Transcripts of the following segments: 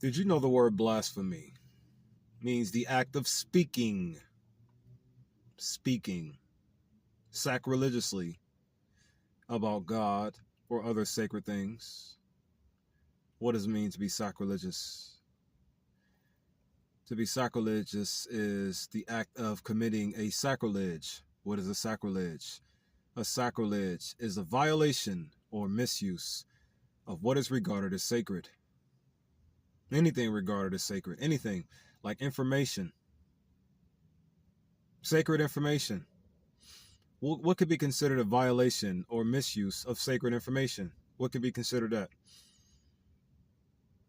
Did you know the word blasphemy means the act of speaking sacrilegiously about God or other sacred things? What does it mean to be sacrilegious? To be sacrilegious is the act of committing a sacrilege. What is a sacrilege? A sacrilege is a violation or misuse of what is regarded as sacred. Anything regarded as sacred. Anything like information. Sacred information. What could be considered a violation or misuse of sacred information? What could be considered that?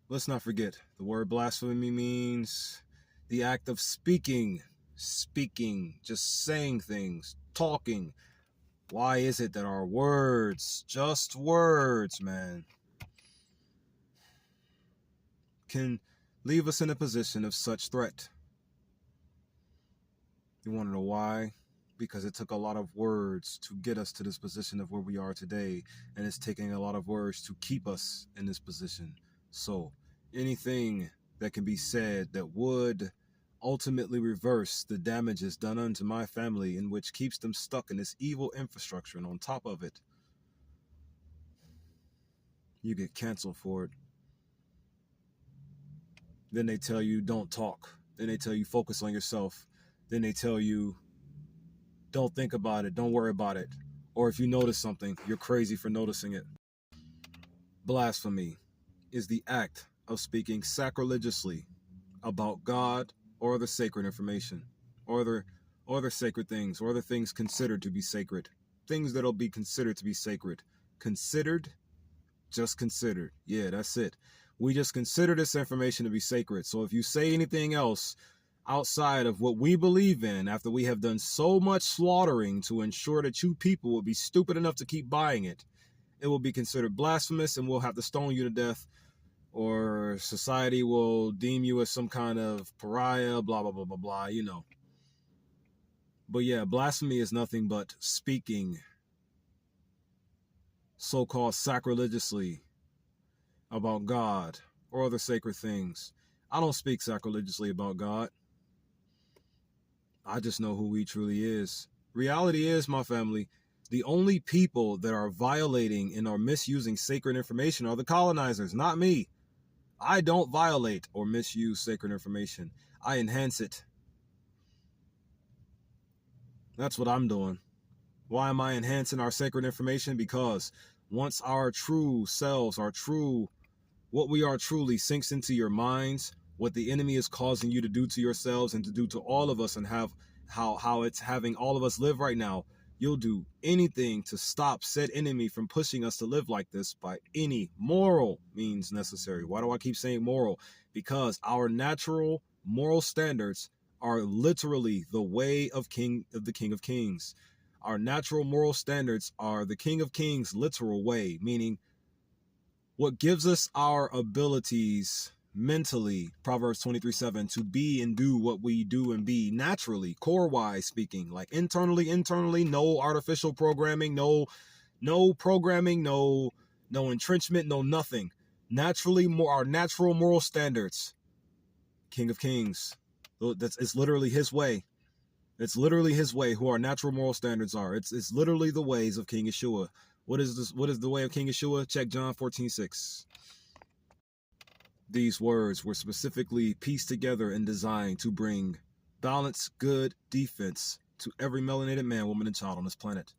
Let's not forget, the word blasphemy means the act of speaking, just saying things, talking. Why is it that our words, just words, man, can leave us in a position of such threat? You want to know why? Because it took a lot of words to get us to this position of where we are today, and it's taking a lot of words to keep us in this position. So anything that can be said that would ultimately reverse the damages done unto my family, in which keeps them stuck in this evil infrastructure, and on top of it, you get canceled for it. Then they tell you don't talk. Then they tell you focus on yourself. Then they tell you don't think about it, don't worry about it. Or if you notice something, you're crazy for noticing it. Blasphemy is the act of speaking sacrilegiously about God or the sacred information, or the sacred things, or the things considered to be sacred. Things that'll be considered to be sacred. Considered, just considered. Yeah, that's it. We just consider this information to be sacred. So if you say anything else outside of what we believe in, after we have done so much slaughtering to ensure that you people will be stupid enough to keep buying it, it will be considered blasphemous, and we'll have to stone you to death, or society will deem you as some kind of pariah, blah, blah, blah, blah, blah, you know. But yeah, blasphemy is nothing but speaking so-called sacrilegiously about God or other sacred things. I don't speak sacrilegiously about God. I just know who he truly is. Reality is, my family, the only people that are violating and are misusing sacred information are the colonizers, not me. I don't violate or misuse sacred information. I enhance it. That's what I'm doing. Why am I enhancing our sacred information? Because once our true selves, what we are truly sinks into your minds, what the enemy is causing you to do to yourselves and to do to all of us, and have how it's having all of us live right now, you'll do anything to stop said enemy from pushing us to live like this by any moral means necessary. Why do I keep saying moral? Because our natural moral standards are literally the way of the King of Kings. Our natural moral standards are the King of Kings' literal way, meaning what gives us our abilities mentally, Proverbs 23:7, to be and do what we do and be naturally, core-wise speaking, like internally, no artificial programming, no programming, no entrenchment, no nothing. Naturally, our natural moral standards, King of Kings. It's literally his way. It's literally his way, who our natural moral standards are. It's literally the ways of King Yeshua. What is this? What is the way of King Yeshua? Check John 14:6. These words were specifically pieced together and designed to bring balance, good defense to every melanated man, woman, and child on this planet.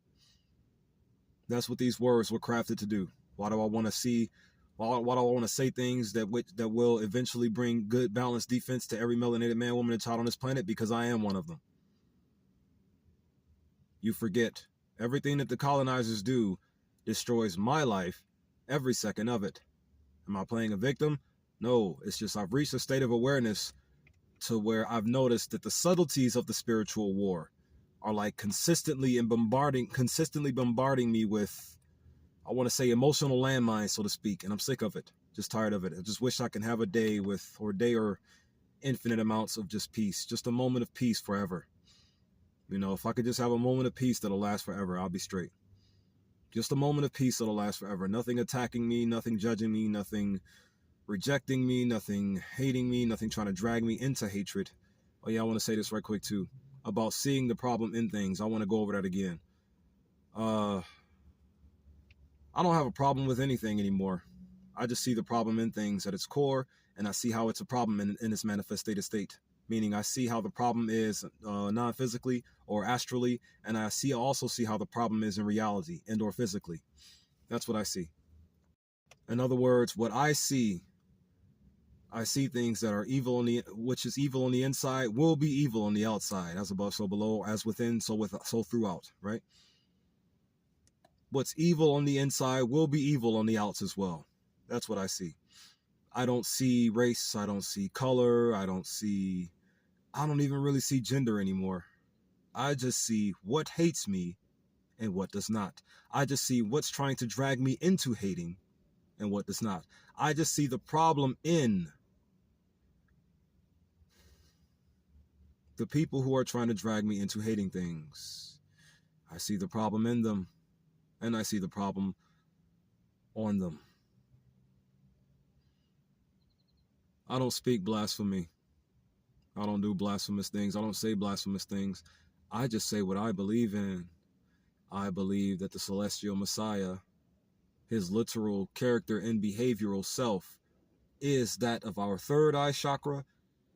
That's what these words were crafted to do. Why do I want to see? Why do I want to say things that will eventually bring good, balanced defense to every melanated man, woman, and child on this planet? Because I am one of them. You forget everything that the colonizers do destroys my life, every second of it. Am I playing a victim? No, it's just I've reached a state of awareness to where I've noticed that the subtleties of the spiritual war are like consistently bombarding me with, I want to say, emotional landmines, so to speak, and I'm sick of it. Just tired of it. I just wish I can have a day or infinite amounts of just peace, just a moment of peace forever. You know, if I could just have a moment of peace that'll last forever, I'll be straight. Just a moment of peace that'll last forever. Nothing attacking me, nothing judging me, nothing rejecting me, nothing hating me, nothing trying to drag me into hatred. Oh yeah, I want to say this right quick too, about seeing the problem in things. I want to go over that again. I don't have a problem with anything anymore. I just see the problem in things at its core, and I see how it's a problem in its manifested state. Meaning I see how the problem is non-physically or astrally, and I also see how the problem is in reality and or physically. That's what I see. In other words, what I see things that are evil which is evil on the inside will be evil on the outside, as above, so below, as within, so throughout, right? What's evil on the inside will be evil on the outs as well. That's what I see. I don't see race. I don't see color. I don't even really see gender anymore. I just see what hates me and what does not. I just see what's trying to drag me into hating and what does not. I just see the problem in the people who are trying to drag me into hating things. I see the problem in them, and I see the problem on them. I don't speak blasphemy. I don't do blasphemous things. I don't say blasphemous things. I just say what I believe in. I believe that the celestial Messiah, his literal character and behavioral self, is that of our third eye chakra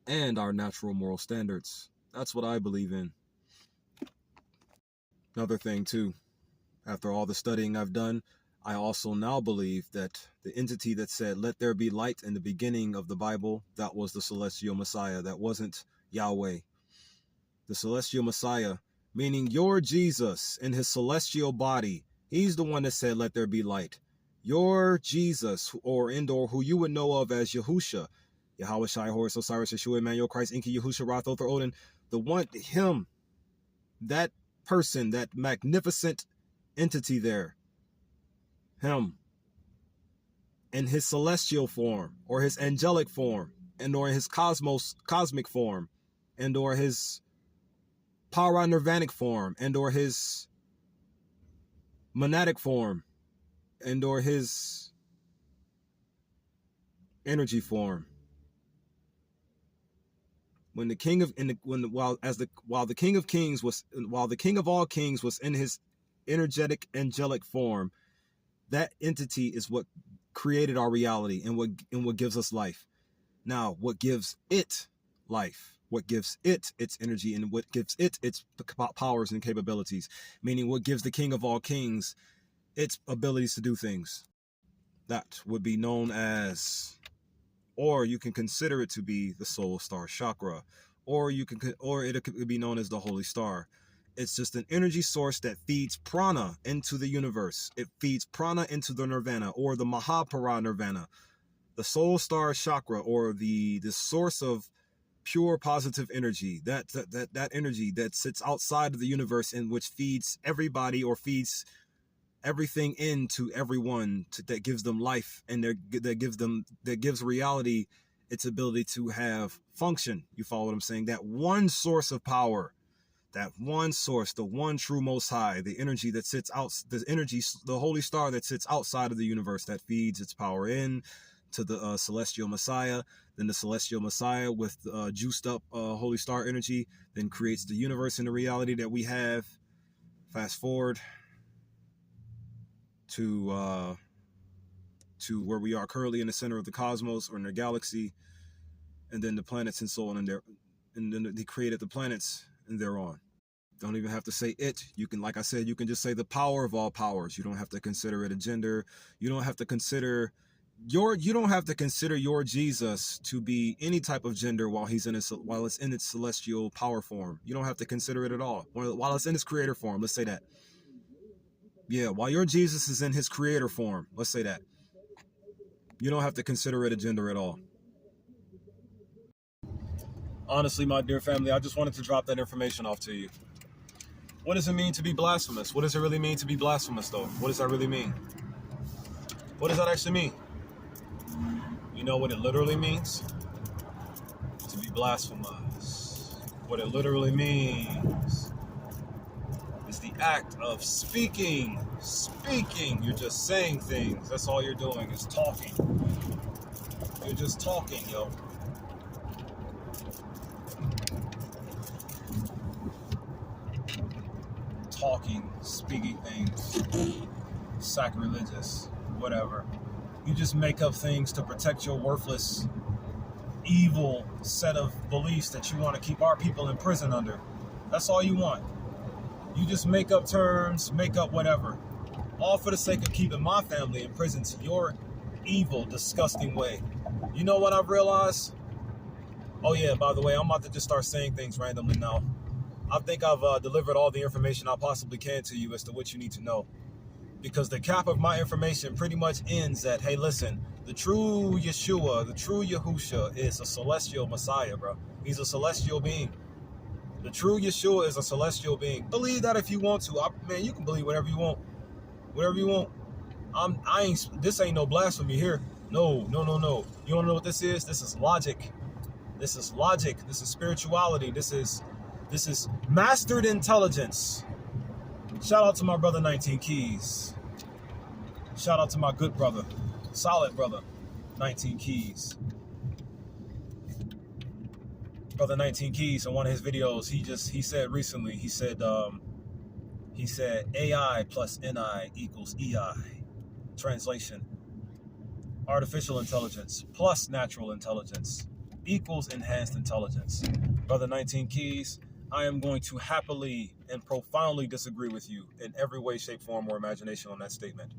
and our natural moral standards. That's what I believe in. Another thing too, after all the studying I've done, I also now believe that the entity that said, "Let there be light" in the beginning of the Bible, that was the celestial Messiah. That wasn't Yahweh. The celestial Messiah, meaning your Jesus in his celestial body, he's the one that said, "Let there be light." Your Jesus, or who you would know of as Yahusha, Yahweh Shai, Horus, Osiris, Yeshua, Emmanuel, Christ, Enki, Yahusha, Roth, Other, Odin, the one, him, that person, that magnificent entity there, him, in his celestial form, or his angelic form, and or his cosmic form, and or his para nirvanic form, and or his monadic form, and or his energy form. When the king of while the king of kings was while the king of all kings was in his energetic angelic form, that entity is what created our reality and what gives us life. Now, what gives it life, what gives it its energy, and what gives it its powers and capabilities, meaning what gives the king of all kings its abilities to do things, that would be known as, or you can consider it to be, the soul star chakra, or it could be known as the holy star. It's just an energy source that feeds prana into the universe. It feeds prana into the nirvana, or the Mahapara nirvana. The soul star chakra, or the source of pure positive energy, that energy that sits outside of the universe, and which feeds everybody, or feeds everything into everyone, that gives them life, and that gives reality its ability to have function. You follow what I'm saying? That one source of power, that one source, the one true most high, the energy that sits out, the holy star that sits outside of the universe, that feeds its power in to the celestial Messiah. Then the celestial Messiah, with juiced up holy star energy, then creates the universe and the reality that we have. Fast forward to where we are currently, in the center of the cosmos, or in the galaxy, and then the planets and so on, and then he created the planets, and they're on. Don't even have to say it. You can, like I said, you can just say the power of all powers. You don't have to consider it a gender. You don't have to consider your Jesus to be any type of gender while it's in its celestial power form. You don't have to consider it at all. While it's in its creator form, let's say that. Yeah, while your Jesus is in his creator form, let's say that. You don't have to consider it a gender at all. Honestly, my dear family, I just wanted to drop that information off to you. What does it mean to be blasphemous? What does it really mean to be blasphemous, though? What does that really mean? What does that actually mean? You know what it literally means? To be blasphemous. What it literally means is the act of speaking. Speaking. You're just saying things. That's all you're doing, is talking. You're just talking, yo. Talking, speaking things, sacrilegious, whatever. You just make up things to protect your worthless, evil set of beliefs that you want to keep our people in prison under. That's all you want. You just make up terms, make up whatever. All for the sake of keeping my family in prison to your evil, disgusting way. You know what I've realized? Oh yeah, by the way, I'm about to just start saying things randomly now. I think I've delivered all the information I possibly can to you as to what you need to know. Because the cap of my information pretty much ends at, hey, listen, the true Yeshua, the true Yahusha is a celestial Messiah, bro. He's a celestial being. The true Yeshua is a celestial being. Believe that if you want to. Man, you can believe whatever you want. Whatever you want. This ain't no blasphemy here. No. You want to know what this is? This is logic. This is logic. This is spirituality. This is mastered intelligence. Shout out to my brother 19 Keys. Shout out to my good brother, solid brother, 19 Keys. Brother 19 Keys, in one of his videos, he said recently, he said AI plus NI equals EI. Translation: artificial intelligence plus natural intelligence equals enhanced intelligence. Brother 19 Keys, I am going to happily and profoundly disagree with you in every way, shape, form, or imagination on that statement.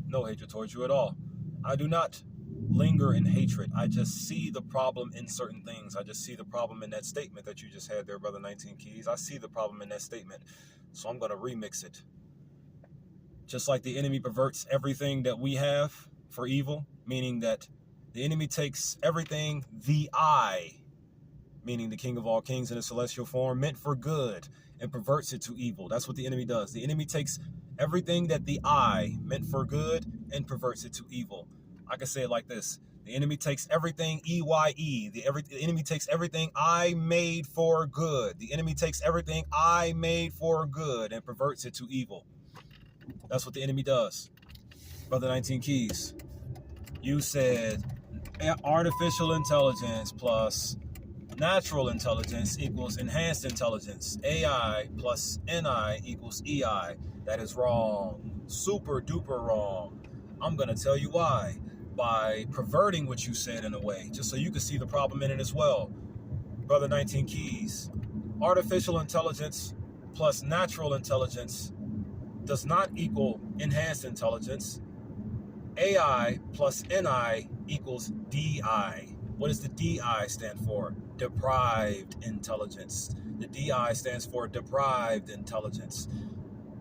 No hatred towards you at all. I do not linger in hatred. I just see the problem in certain things. I just see the problem in that statement that you just had there, Brother 19 Keys. I see the problem in that statement. So I'm going to remix it. Just like the enemy perverts everything that we have for evil, meaning that the enemy takes everything the I, meaning the King of all kings in a celestial form, meant for good, and perverts it to evil. That's what the enemy does. The enemy takes everything that the I meant for good and perverts it to evil. I can say it like this. The enemy takes everything EYE. The enemy takes everything I made for good. The enemy takes everything I made for good and perverts it to evil. That's what the enemy does. Brother 19 Keys, you said artificial intelligence plus natural intelligence equals enhanced intelligence. AI plus NI equals EI. That is wrong. Super duper wrong. I'm going to tell you why. By perverting what you said in a way, just so you can see the problem in it as well. Brother 19 Keys, artificial intelligence plus natural intelligence does not equal enhanced intelligence. AI plus NI equals DI. What does the DI stand for? Deprived intelligence. The DI stands for deprived intelligence.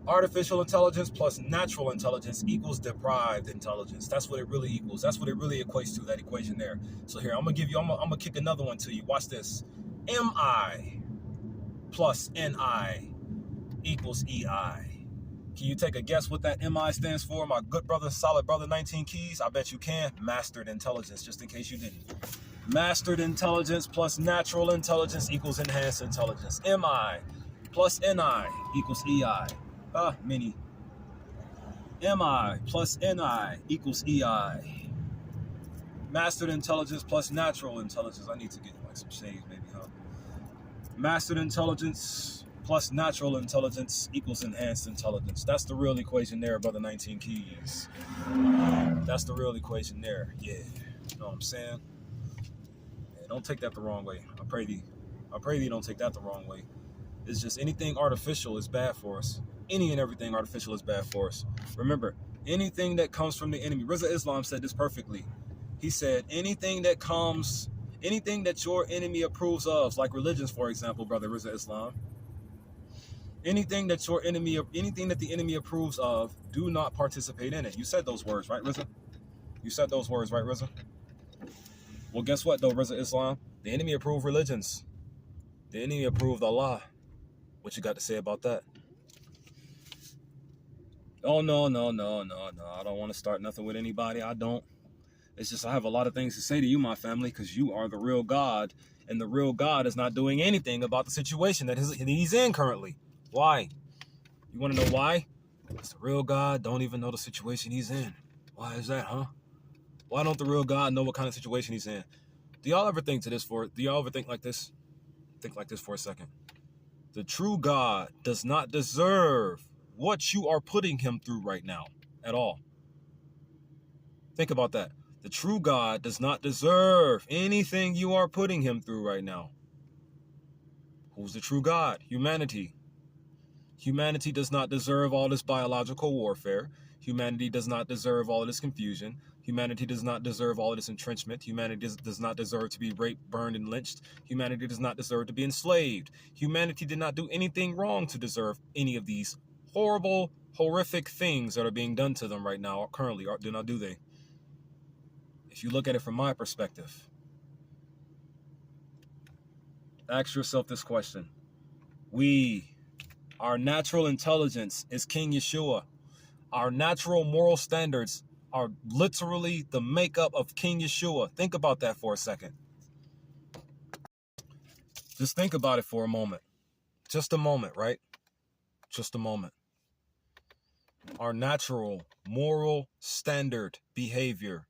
Artificial intelligence plus natural intelligence equals deprived intelligence. That's what it really equals. That's what it really equates to, that equation there. So here, I'm gonna kick another one to you. Watch this. MI plus NI equals EI. Can you take a guess what that MI stands for, my good brother, solid brother 19 Keys? I bet you can. Mastered intelligence, just in case you didn't. Mastered intelligence plus natural intelligence equals enhanced intelligence. MI plus NI equals EI. Mini. MI plus NI equals EI. Mastered intelligence plus natural intelligence. I need to get like some shades, maybe, huh? Mastered intelligence plus natural intelligence equals enhanced intelligence. That's the real equation there, brother 19 Keys. That's the real equation there. Yeah. You know what I'm saying? Yeah, don't take that the wrong way. I pray thee don't take that the wrong way. It's just anything artificial is bad for us. Any and everything artificial is bad for us. Remember, anything that comes from the enemy. Rizza Islam said this perfectly. He said, anything that your enemy approves of, like religions, for example, brother Rizza Islam. Anything that the enemy approves of, do not participate in it. You said those words, right, Rizza? You said those words, right, Rizza? Well, guess what, though, Rizza Islam? The enemy approved religions. The enemy approved Allah. What you got to say about that? Oh, no. I don't want to start nothing with anybody. I don't. It's just I have a lot of things to say to you, my family, because you are the real God, and the real God is not doing anything about the situation that he's in currently. Why? You want to know why? Because the real God don't even know the situation he's in. Why is that, huh? Why don't the real God know what kind of situation he's in? Do y'all ever think do y'all ever think like this? Think like this for a second. The true God does not deserve what you are putting him through right now at all. Think about that. The true God does not deserve anything you are putting him through right now. Who's the true God? Humanity. Humanity does not deserve all this biological warfare. Humanity does not deserve all of this confusion. Humanity does not deserve all of this entrenchment. Humanity does not deserve to be raped, burned, and lynched. Humanity does not deserve to be enslaved. Humanity did not do anything wrong to deserve any of these horrible, horrific things that are being done to them right now, currently, or do they? If you look at it from my perspective, ask yourself this question. Our natural intelligence is King Yeshua. Our natural moral standards are literally the makeup of King Yeshua. Think about that for a second. Just think about it for a moment. Just a moment, right? Just a moment. Our natural moral standard behavior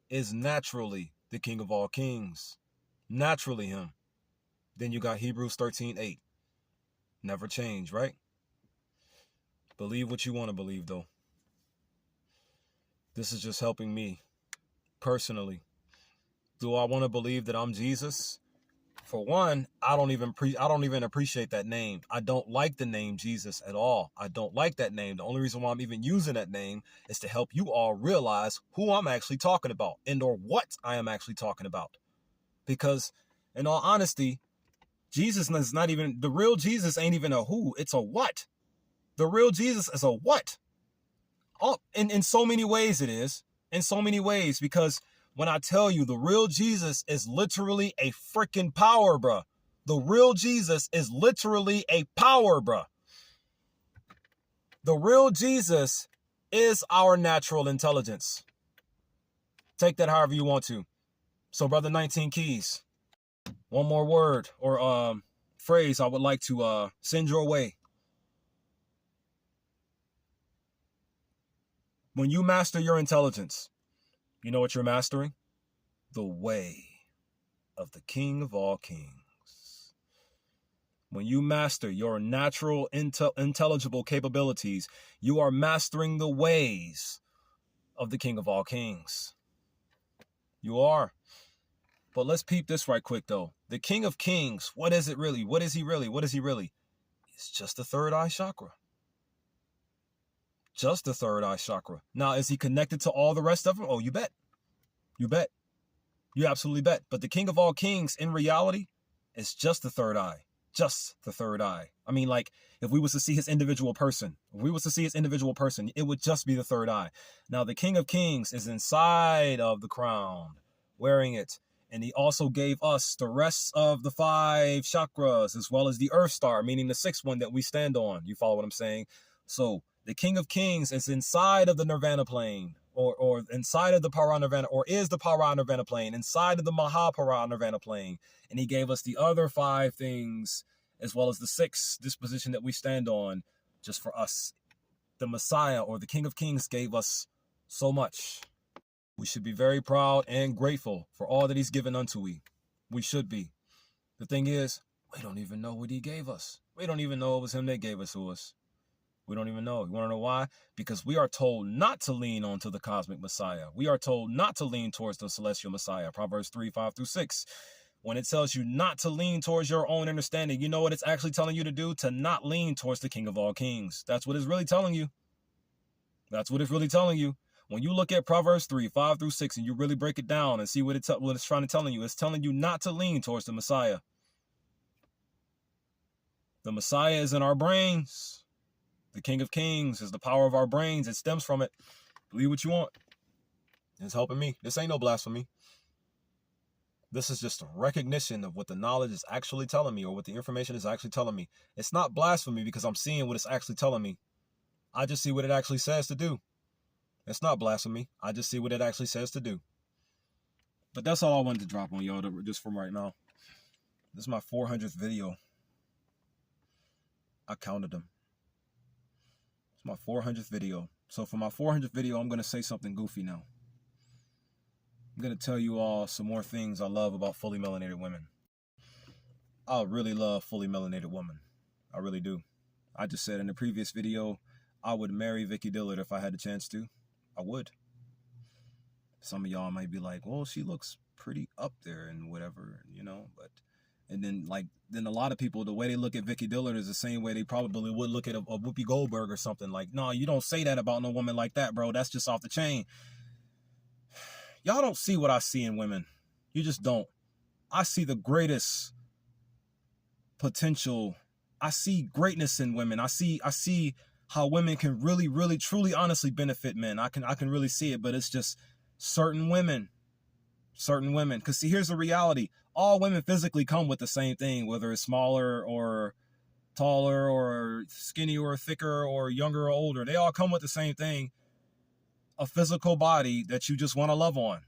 is naturally the King of all kings. Naturally him. Then you got Hebrews 13:8. Never change, right? Believe what you want to believe, though. This is just helping me personally. Do I want to believe that I'm Jesus? For one, I don't even appreciate that name. I don't like the name Jesus at all. I don't like that name. The only reason why I'm even using that name is to help you all realize who I'm actually talking about and or what I am actually talking about. Because in all honesty, Jesus is not even, the real Jesus ain't even a who, it's a what. The real Jesus is a what. In so many ways it is. In so many ways, because when I tell you the real Jesus is literally a freaking power, bruh. The real Jesus is literally a power, bruh. The real Jesus is our natural intelligence. Take that however you want to. So, Brother 19 Keys, one more word or phrase I would like to send your way. When you master your intelligence, you know what you're mastering? The way of the King of all kings. When you master your natural intelligible capabilities, you are mastering the ways of the King of all kings. You are. But let's peep this right quick, though. The King of Kings, what is it really? What is he really? What is he really? It's just the third eye chakra. Just the third eye chakra. Now, is he connected to all the rest of them? Oh, you bet. You bet. You absolutely bet. But the King of all kings, in reality, is just the third eye. Just the third eye. I mean, like, if we was to see his individual person, it would just be the third eye. Now, the King of Kings is inside of the crown, wearing it. And he also gave us the rest of the 5 chakras, as well as the Earth Star, meaning the 6th one that we stand on. You follow what I'm saying? So the King of Kings is inside of the Nirvana plane, or inside of the Paranirvana, or is the Paranirvana plane, inside of the Mahaparanirvana plane. And he gave us the other 5 things, as well as the 6th disposition that we stand on, just for us. The Messiah, or the King of Kings, gave us so much. We should be very proud and grateful for all that he's given unto we. We should be. The thing is, we don't even know what he gave us. We don't even know it was him that gave us to us. We don't even know. You want to know why? Because we are told not to lean onto the cosmic Messiah. We are told not to lean towards the celestial Messiah. Proverbs 3:5-6. When it tells you not to lean towards your own understanding, you know what it's actually telling you to do? To not lean towards the King of all kings. That's what it's really telling you. That's what it's really telling you. When you look at Proverbs 3:5-6, and you really break it down and see what it's trying to tell you, it's telling you not to lean towards the Messiah. The Messiah is in our brains. The King of Kings is the power of our brains. It stems from it. Believe what you want. It's helping me. This ain't no blasphemy. This is just a recognition of what the knowledge is actually telling me, or what the information is actually telling me. It's not blasphemy because I'm seeing what it's actually telling me. I just see what it actually says to do. It's not blasphemy. I just see what it actually says to do. But that's all I wanted to drop on y'all just from right now. This is my 400th video. I counted them. It's my 400th video. So for my 400th video, I'm going to say something goofy now. I'm going to tell you all some more things I love about fully melanated women. I really love fully melanated women. I really do. I just said in the previous video, I would marry Vicky Dillard if I had the chance to. I would. Some of y'all might be like, well, she looks pretty up there and whatever, you know, but, and then a lot of people, the way they look at Vicky Dillard is the same way they probably would look at a Whoopi Goldberg or something. Like, no, you don't say that about no woman like that, bro. That's just off the chain. Y'all don't see what I see in women. You just don't. I see the greatest potential. I see greatness in women. I see how women can really, really, truly, honestly benefit men. I can really see it, but it's just certain women. Because see, here's the reality. All women physically come with the same thing, whether it's smaller or taller or skinny or thicker or younger or older. They all come with the same thing, a physical body that you just want to love on.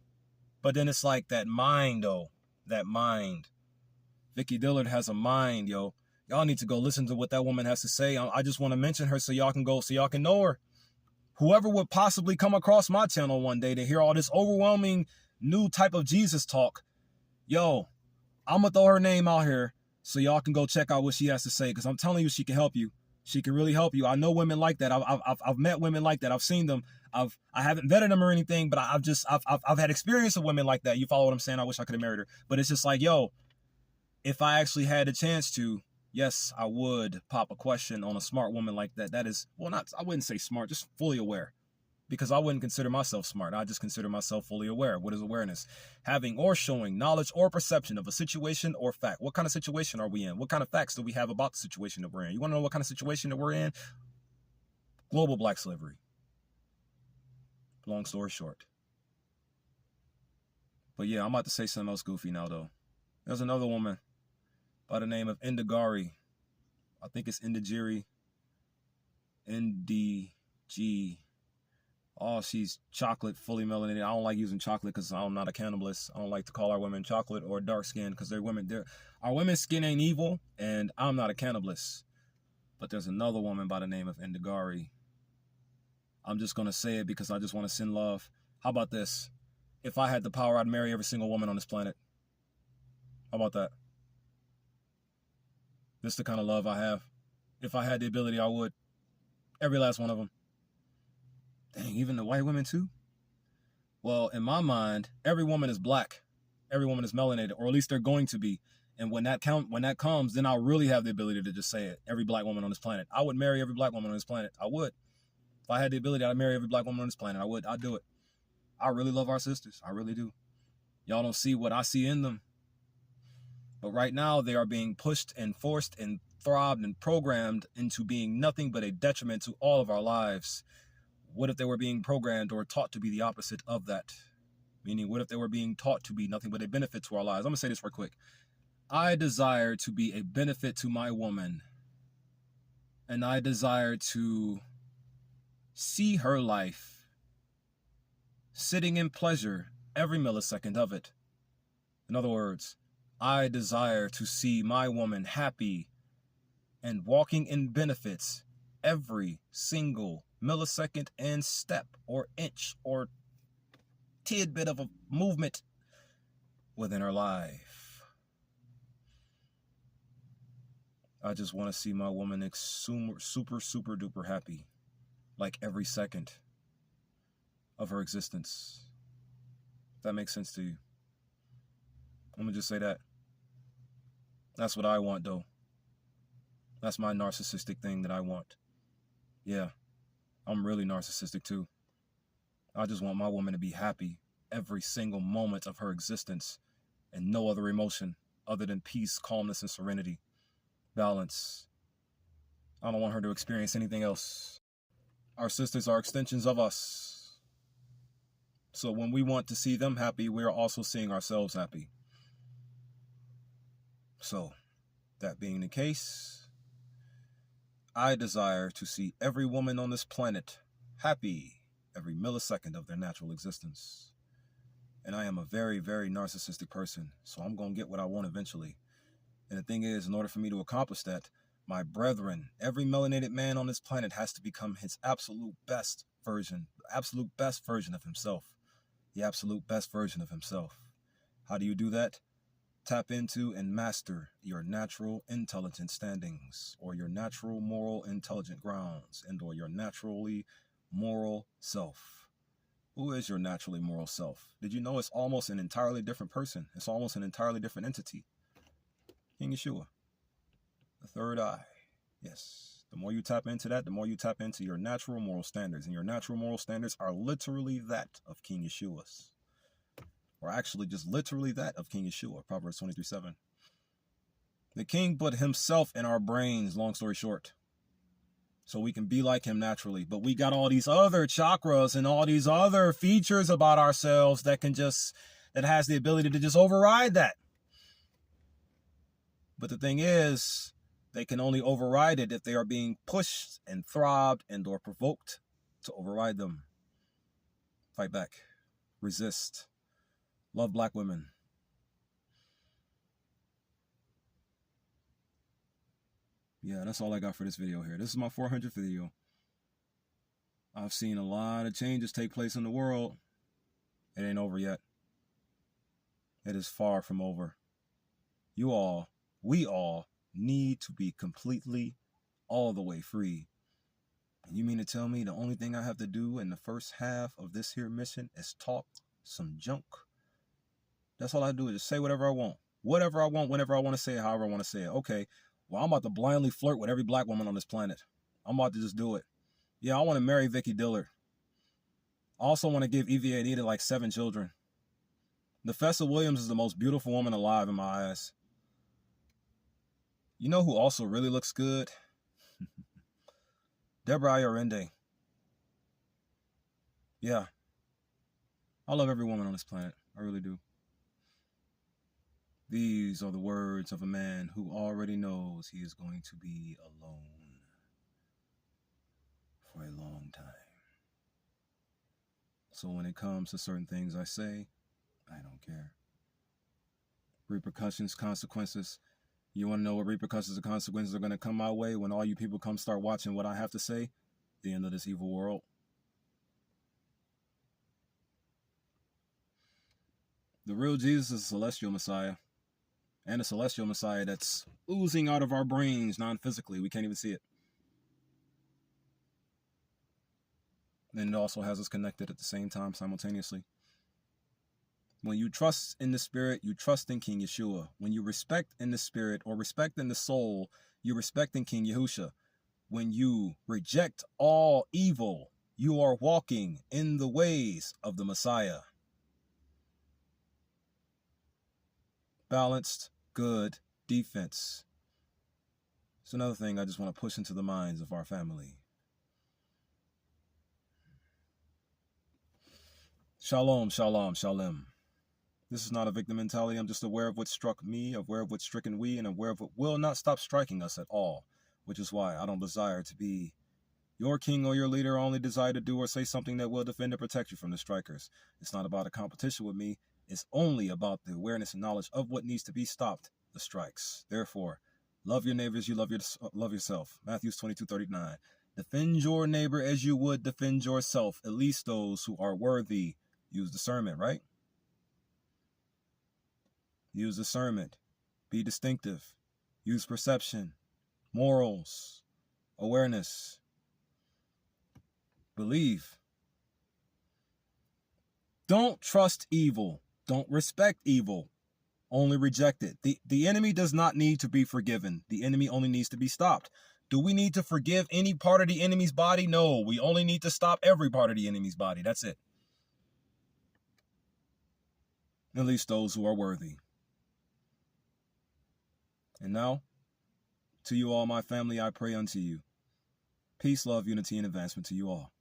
But then it's like that mind, though. That mind. Vicky Dillard has a mind, yo. Y'all need to go listen to what that woman has to say. I just want to mention her so y'all can know her. Whoever would possibly come across my channel one day to hear all this overwhelming new type of Jesus talk, yo, I'm going to throw her name out here so y'all can go check out what she has to say, because I'm telling you, she can help you. She can really help you. I know women like that. I've met women like that. I've seen them. I haven't vetted them or anything, but I've had experience with women like that. You follow what I'm saying? I wish I could have married her. But it's just like, yo, if I actually had a chance to, yes, I would pop a question on a smart woman like that. That is, well, I wouldn't say smart, just fully aware. Because I wouldn't consider myself smart. I just consider myself fully aware. What is awareness? Having or showing knowledge or perception of a situation or fact. What kind of situation are we in? What kind of facts do we have about the situation that we're in? You want to know what kind of situation that we're in? Global black slavery. Long story short. But yeah, I'm about to say something else goofy now, though. There's another woman by the name of Indigari. I think it's Indigiri. NDG. Oh, she's chocolate, fully melanated. I don't like using chocolate because I'm not a cannibalist. I don't like to call our women chocolate or dark skin because they're women. Our women's skin ain't evil, and I'm not a cannibalist. But there's another woman by the name of Indigari. I'm just going to say it because I just want to send love. How about this? If I had the power, I'd marry every single woman on this planet. How about that? This is the kind of love I have. If I had the ability, I would. Every last one of them. Dang, even the white women too? Well, in my mind, every woman is black. Every woman is melanated, or at least they're going to be. And when that comes, then I'll really have the ability to just say it. Every black woman on this planet. I would marry every black woman on this planet. I would. If I had the ability, I'd marry every black woman on this planet. I would. I'd do it. I really love our sisters. I really do. Y'all don't see what I see in them. But right now, they are being pushed and forced and throbbed and programmed into being nothing but a detriment to all of our lives. What if they were being programmed or taught to be the opposite of that? Meaning, what if they were being taught to be nothing but a benefit to our lives? I'm going to say this real quick. I desire to be a benefit to my woman. And I desire to see her life sitting in pleasure every millisecond of it. In other words, I desire to see my woman happy and walking in benefits every single millisecond and step or inch or tidbit of a movement within her life. I just want to see my woman super duper happy, like every second of her existence. If that makes sense to you. I'm gonna just say that. That's what I want, though. That's my narcissistic thing that I want. Yeah, I'm really narcissistic too. I just want my woman to be happy every single moment of her existence and no other emotion other than peace, calmness, and serenity. Balance. I don't want her to experience anything else. Our sisters are extensions of us. So when we want to see them happy, we are also seeing ourselves happy. So, that being the case, I desire to see every woman on this planet happy every millisecond of their natural existence. And I am a very, very narcissistic person, so I'm going to get what I want eventually. And the thing is, in order for me to accomplish that, my brethren, every melanated man on this planet has to become his absolute best version of himself. the absolute best version of himself. How do you do that? Tap into and master your natural intelligent standings, or your natural moral intelligent grounds, and or your naturally moral self. Who is your naturally moral self? Did you know it's almost an entirely different person? It's almost an entirely different entity. King Yeshua, the third eye. Yes. The more you tap into that, the more you tap into your natural moral standards. And your natural moral standards are literally that of King Yeshua's. Or actually just literally that of King Yeshua, Proverbs 23:7. The king put himself in our brains, long story short, so we can be like him naturally. But we got all these other chakras and all these other features about ourselves that has the ability to just override that. But the thing is, they can only override it if they are being pushed and throbbed and or provoked to override them. Fight back. Resist. Love black women. Yeah, that's all I got for this video here. This is my 400th video. I've seen a lot of changes take place in the world. It ain't over yet. It is far from over. We all need to be completely all the way free. And you mean to tell me the only thing I have to do in the first half of this here mission is talk some junk? That's all I do, is just say whatever I want. Whatever I want, whenever I want to say it, however I want to say it. Okay, well, I'm about to blindly flirt with every black woman on this planet. I'm about to just do it. Yeah, I want to marry Vicky Dillard. I also want to give Evie Anita like 7 children. Nefessa Williams is the most beautiful woman alive in my eyes. You know who also really looks good? Deborah Ayorende. Yeah. I love every woman on this planet. I really do. These are the words of a man who already knows he is going to be alone for a long time. So when it comes to certain things I say, I don't care. Repercussions, consequences. You want to know what repercussions and consequences are going to come my way when all you people come start watching what I have to say? The end of this evil world. The real Jesus is a celestial Messiah. And a celestial Messiah that's oozing out of our brains non-physically. We can't even see it. And it also has us connected at the same time, simultaneously. When you trust in the spirit, you trust in King Yeshua. When you respect in the spirit or respect in the soul, you respect in King Yahusha. When you reject all evil, you are walking in the ways of the Messiah. Balanced, good defense. It's another thing I just want to push into the minds of our family. Shalom, shalom, shalom. This is not a victim mentality. I'm just aware of what struck me, aware of what's stricken we, and aware of what will not stop striking us at all, which is why I don't desire to be your king or your leader. I only desire to do or say something that will defend and protect you from the strikers. It's not about a competition with me. It's only about the awareness and knowledge of what needs to be stopped, the strikes. Therefore, love your neighbors, you love yourself. Matthew 22:39. Defend your neighbor as you would defend yourself, at least those who are worthy. Use discernment, right? Use discernment. Be distinctive. Use perception, morals, awareness. Believe. Don't trust evil. Don't respect evil. Only reject it. The enemy does not need to be forgiven. The enemy only needs to be stopped. Do we need to forgive any part of the enemy's body? No, we only need to stop every part of the enemy's body. That's it. At least those who are worthy. And now, to you all, my family, I pray unto you. Peace, love, unity, and advancement to you all.